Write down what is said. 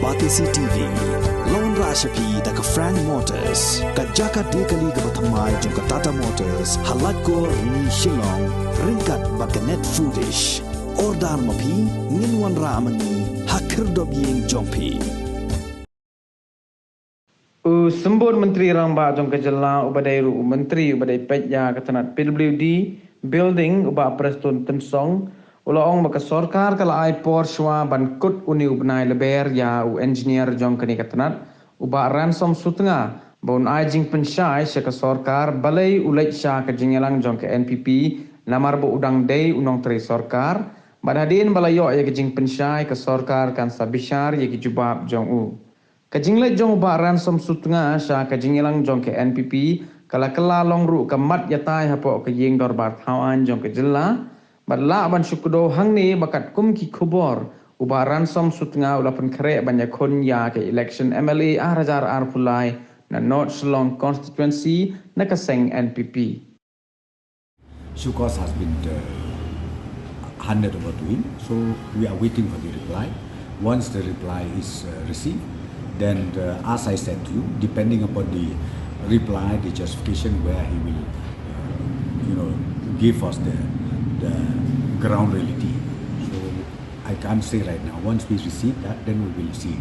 Batisi TV, Lone Rashapi da ka Frank Motors, ka Jaka Dekali ka Batamai jong ka Tata Motors, Halatko ni Shillong, Ringkat Bakanet Foodish, Ordar Mapi, Ninwan Ramani, Hakir Dobyeng Jongpi. Sembur Menteri Ramba jong kejala ubadai ru Menteri ubadai pejya ketanat PWD building ubah Preston Temsong ulaong maka sorkar kala ai Porsche ban kut uni ubnai leber ya u engineer jong kani ketanat ubah ransom sutengah bon ai jing pensyai syaka sorkar balai ulai sya ke jingelang jong ke NPP namar bo udang day unong teri sorkar badadin balayo ya ke jing pensyai ke sorkar kan sabishar ya ke jubab jong u Kajinglet jong ubah ransom sutengah sya kajingilang jong ke NPP kala long ru kamat yatai hapo ke yeng dorbar thawan jong ke jela badla ban syukudo hang ni bakat kum ki khubor ubah ransom sutengah ulapan kere banyak kon ya ke election MLA Rajar Arpulai na North Shillong constituency na kaseng NPP. Shukos has been handed over to him, so we are waiting for the reply. Once the reply is received, then as I said to you, depending upon the reply, the justification where he will, give us the ground reality. So I can't say right now. Once we receive that, then we will see